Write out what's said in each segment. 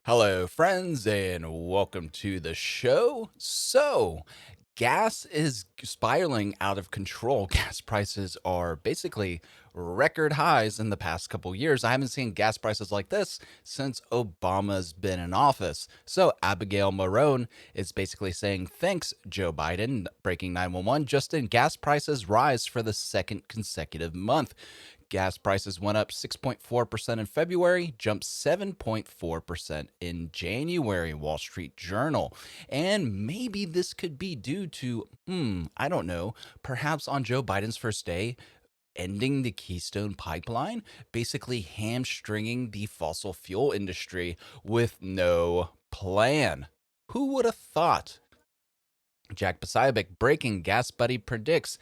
Hello, friends, and welcome to the show. Gas is spiraling out of control. Gas prices are basically record highs in the past couple years. I haven't seen gas prices like this since Obama's been in office. So, Abigail Marone is basically saying, thanks, Joe Biden, breaking 911, just in gas prices rise for the second consecutive month. Gas prices went up 6.4% in February, jumped 7.4% in January, Wall Street Journal. And maybe this could be due to, I don't know, perhaps on Joe Biden's first day, ending the Keystone Pipeline, basically hamstringing the fossil fuel industry with no plan. Who would have thought? Jack Posobiec, breaking gas buddy predicts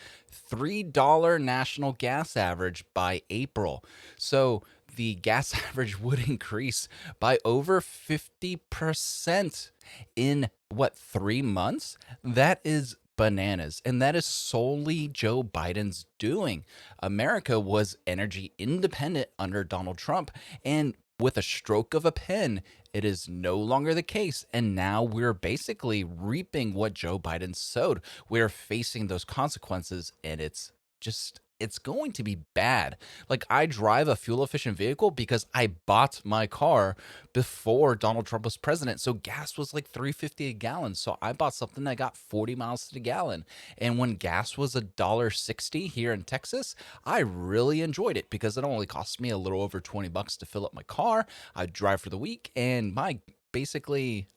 $3 national gas average by April. So the gas average would increase by over 50% in 3 months? That is bananas. And that is solely Joe Biden's doing. America was energy independent under Donald Trump. And with a stroke of a pen, it is no longer the case. And now we're basically reaping what Joe Biden sowed. We're facing those consequences, and it's going to be bad. Like, I drive a fuel efficient vehicle because I bought my car before Donald Trump was president. So gas was like $3.50 a gallon. So I bought something that got 40 miles to the gallon. And when gas was $1.60 here in Texas, I really enjoyed it because it only cost me a little over $20 to fill up my car. I'd drive for the week, and my basically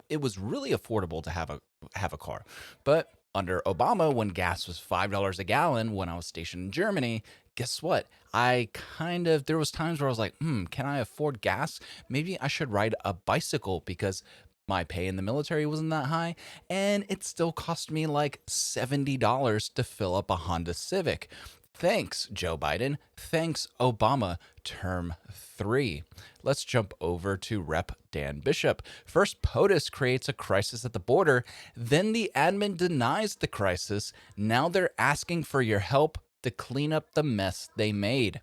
it was really affordable to have a car. But under Obama, when gas was $5 a gallon when I was stationed in Germany, guess what? There was times where I was like, can I afford gas? Maybe I should ride a bicycle because my pay in the military wasn't that high, and it still cost me like $70 to fill up a Honda Civic. Thanks, Joe Biden. Thanks, Obama. Term 3. Let's jump over to Rep. Dan Bishop. First, POTUS creates a crisis at the border. Then the admin denies the crisis. Now they're asking for your help to clean up the mess they made.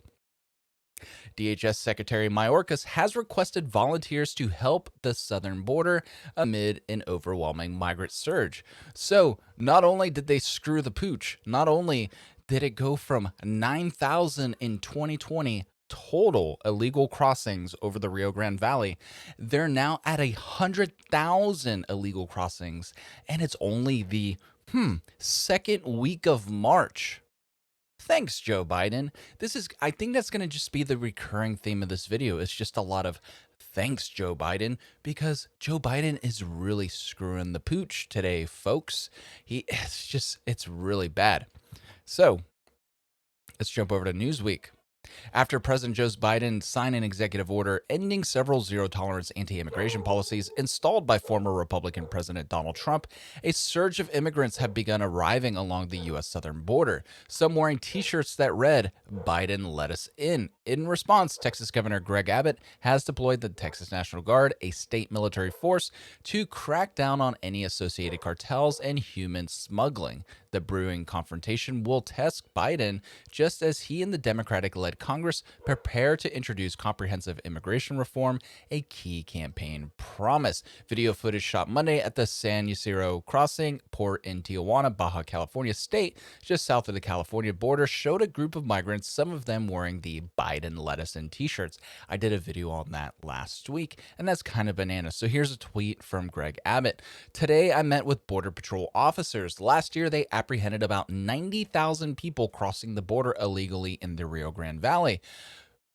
DHS Secretary Mayorkas has requested volunteers to help the southern border amid an overwhelming migrant surge. So, not only did they screw the pooch, not only did it go from 9,000 in 2020 total illegal crossings over the Rio Grande Valley, they're now at 100,000 illegal crossings, and it's only the second week of March. Thanks, Joe Biden. I think that's going to just be the recurring theme of this video. It's just a lot of thanks, Joe Biden, because Joe Biden is really screwing the pooch today, folks. It's really bad. So let's jump over to Newsweek. After President Joe Biden signed an executive order ending several zero-tolerance anti-immigration policies installed by former Republican President Donald Trump, a surge of immigrants have begun arriving along the U.S. southern border, some wearing T-shirts that read, "Biden let us in." In response, Texas Governor Greg Abbott has deployed the Texas National Guard, a state military force, to crack down on any associated cartels and human smuggling. The brewing confrontation will test Biden just as he and the Democratic-led Congress prepare to introduce comprehensive immigration reform, a key campaign promise. Video footage shot Monday at the San Ysidro Crossing port in Tijuana, Baja California state, just south of the California border, showed a group of migrants, some of them wearing the Biden let us in t-shirts. I did a video on that last week, and that's kind of bananas. So here's a tweet from Greg Abbott. Today, I met with Border Patrol officers. Last year, they apprehended about 90,000 people crossing the border illegally in the Rio Grande Valley.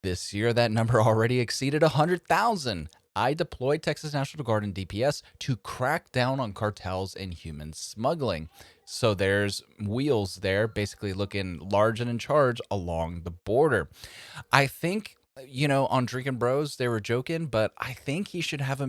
This year, that number already exceeded 100,000. I deployed Texas National Guard and DPS to crack down on cartels and human smuggling. So there's wheels there, basically looking large and in charge along the border. I think, on Drinking Bros, they were joking, but I think he should have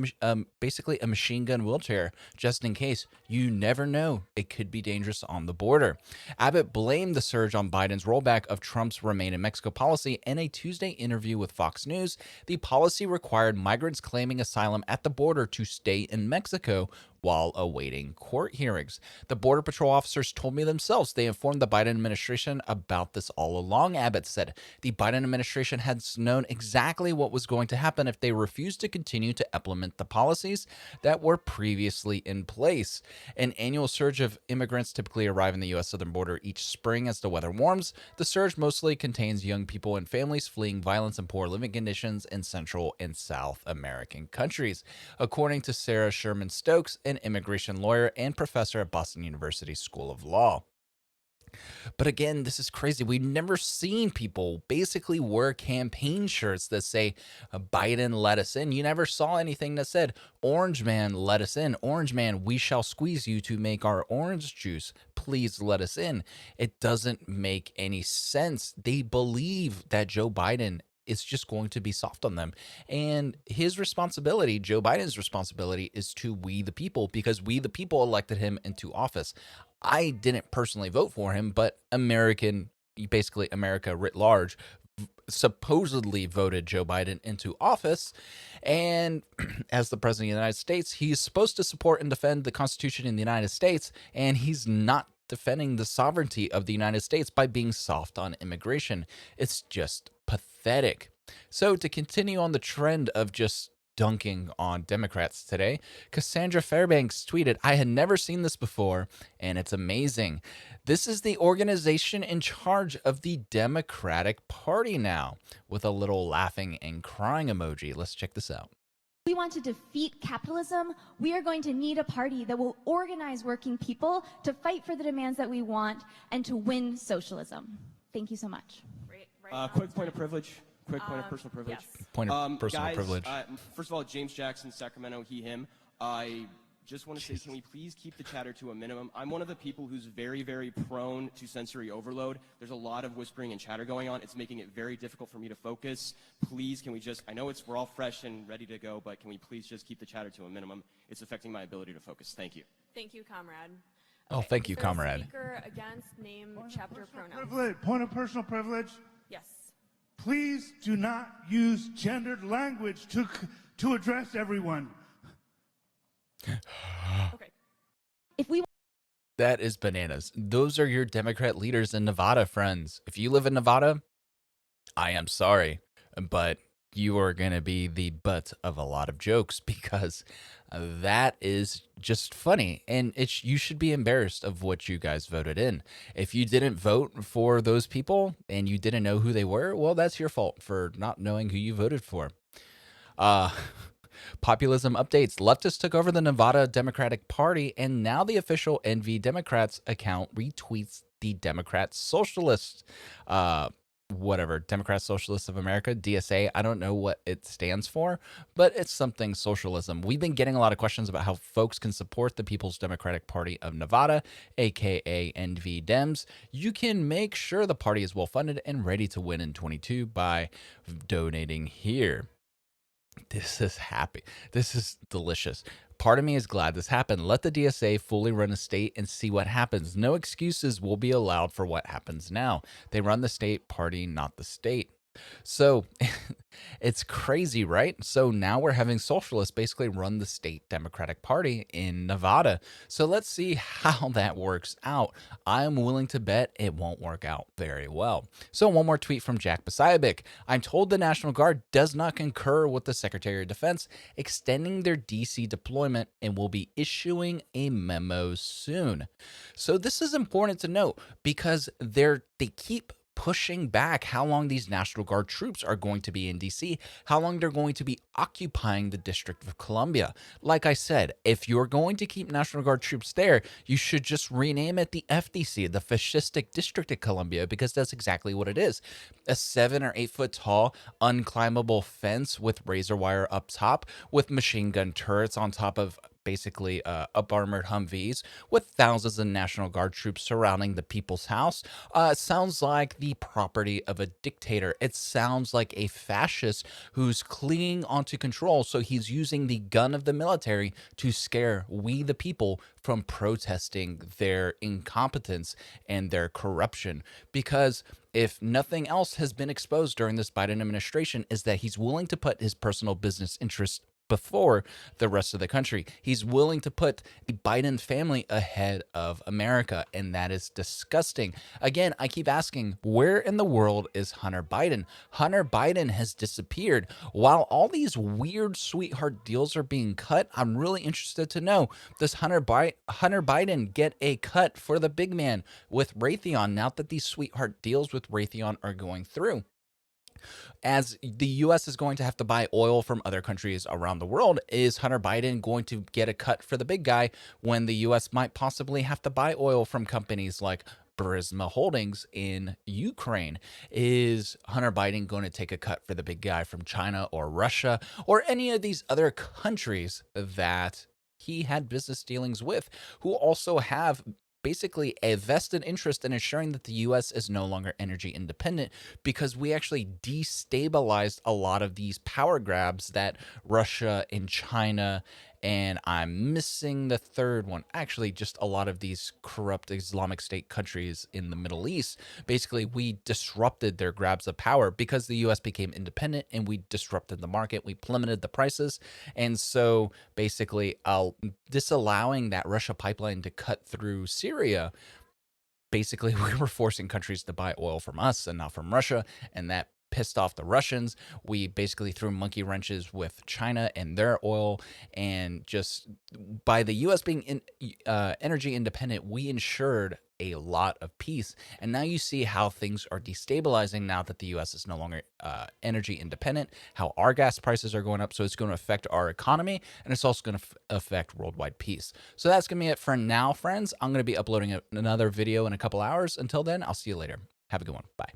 basically a machine gun wheelchair just in case. You never know. It could be dangerous on the border. Abbott blamed the surge on Biden's rollback of Trump's Remain in Mexico policy in a Tuesday interview with Fox News. The policy required migrants claiming asylum at the border to stay in Mexico, while awaiting court hearings. The Border Patrol officers told me themselves they informed the Biden administration about this all along, Abbott said. The Biden administration had known exactly what was going to happen if they refused to continue to implement the policies that were previously in place. An annual surge of immigrants typically arrive in the U.S. southern border each spring as the weather warms. The surge mostly contains young people and families fleeing violence and poor living conditions in Central and South American countries, according to Sarah Sherman Stokes, an immigration lawyer and professor at Boston University School of Law. But again, this is crazy. We've never seen people basically wear campaign shirts that say, Biden let us in. You never saw anything that said, Orange Man let us in. Orange Man, we shall squeeze you to make our orange juice. Please let us in. It doesn't make any sense. They believe that Joe Biden is just going to be soft on them. And his responsibility, Joe Biden's responsibility, is to we the people, because we the people elected him into office. I didn't personally vote for him, but basically America writ large, supposedly voted Joe Biden into office. And as the president of the United States, he's supposed to support and defend the Constitution in the United States, and he's not defending the sovereignty of the United States by being soft on immigration. It's just pathetic. So to continue on the trend of just dunking on Democrats today, Cassandra Fairbanks tweeted, I had never seen this before, and it's amazing. This is the organization in charge of the Democratic Party now, with a little laughing and crying emoji. Let's check this out. We want to defeat capitalism. We are going to need a party that will organize working people to fight for the demands that we want and to win socialism. Thank you so much. Quick point of privilege. Quick point of personal privilege. Yes. Point of personal guys, privilege. First of all, James Jackson, Sacramento, he, him. I just want to say, can we please keep the chatter to a minimum? I'm one of the people who's very, very prone to sensory overload. There's a lot of whispering and chatter going on. It's making it very difficult for me to focus. Please, can we just, I know we're all fresh and ready to go, but can we please just keep the chatter to a minimum? It's affecting my ability to focus. Thank you. Thank you, comrade. Oh, thank you, comrade. Speaker against name, chapter, pronouns. Point of personal privilege. Yes. Please do not use gendered language to address everyone. Okay. If we That is bananas. Those are your Democrat leaders in Nevada, friends. If you live in Nevada, I am sorry, but you are going to be the butt of a lot of jokes, because that is just funny. And you should be embarrassed of what you guys voted in. If you didn't vote for those people and you didn't know who they were, well, that's your fault for not knowing who you voted for. Populism updates. Leftists took over the Nevada Democratic Party, and now the official NV Democrats account retweets the Democrat Socialists, Democrat Socialists of America, DSA. I don't know what it stands for, but it's something socialism. We've been getting a lot of questions about how folks can support the People's Democratic Party of Nevada, aka NV Dems. You can make sure the party is well funded and ready to win in 22 by donating here. This is happy. This is delicious. Part of me is glad this happened. Let the DSA fully run the state and see what happens. No excuses will be allowed for what happens now. They run the state party, not the state. So it's crazy, right? So now we're having socialists basically run the state Democratic Party in Nevada. So let's see how that works out. I'm willing to bet it won't work out very well. So one more tweet from Jack Basayovic. I'm told the National Guard does not concur with the Secretary of Defense extending their DC deployment and will be issuing a memo soon. So this is important to note, because they keep pushing back how long these National Guard troops are going to be in DC, how long they're going to be occupying the District of Columbia. Like I said, if you're going to keep National Guard troops there, you should just rename it the FDC, the Fascistic District of Columbia, because that's exactly what it is. A 7 or 8 foot tall, unclimbable fence with razor wire up top, with machine gun turrets on top of basically up-armored Humvees with thousands of National Guard troops surrounding the people's house. It sounds like the property of a dictator. It sounds like a fascist who's clinging onto control, so he's using the gun of the military to scare we the people from protesting their incompetence and their corruption. Because if nothing else has been exposed during this Biden administration, is that he's willing to put his personal business interests before the rest of the country. He's willing to put the Biden family ahead of America, and that is disgusting. Again, I keep asking, where in the world is Hunter Biden? Hunter Biden has disappeared. While all these weird sweetheart deals are being cut, I'm really interested to know, does Hunter Biden get a cut for the big man with Raytheon now that these sweetheart deals with Raytheon are going through? As the US is going to have to buy oil from other countries around the world, is Hunter Biden going to get a cut for the big guy when the US might possibly have to buy oil from companies like Burisma Holdings in Ukraine? Is Hunter Biden going to take a cut for the big guy from China or Russia or any of these other countries that he had business dealings with, who also have basically a vested interest in ensuring that the US is no longer energy independent, because we actually destabilized a lot of these power grabs that Russia and China, and I'm missing the third one, actually just a lot of these corrupt Islamic State countries in the Middle East. Basically, we disrupted their grabs of power because the US became independent, and we disrupted the market, we plummeted the prices. And so basically, disallowing that Russia pipeline to cut through Syria, basically we were forcing countries to buy oil from us and not from Russia, and that pissed off the Russians. We basically threw monkey wrenches with China and their oil, and just by the US being energy independent, we ensured a lot of peace. And now you see how things are destabilizing now that the US is no longer energy independent, how our gas prices are going up. So it's going to affect our economy, and it's also going to affect worldwide peace. So that's going to be it for now, friends. I'm going to be uploading another video in a couple hours. Until then, I'll see you later. Have a good one. Bye.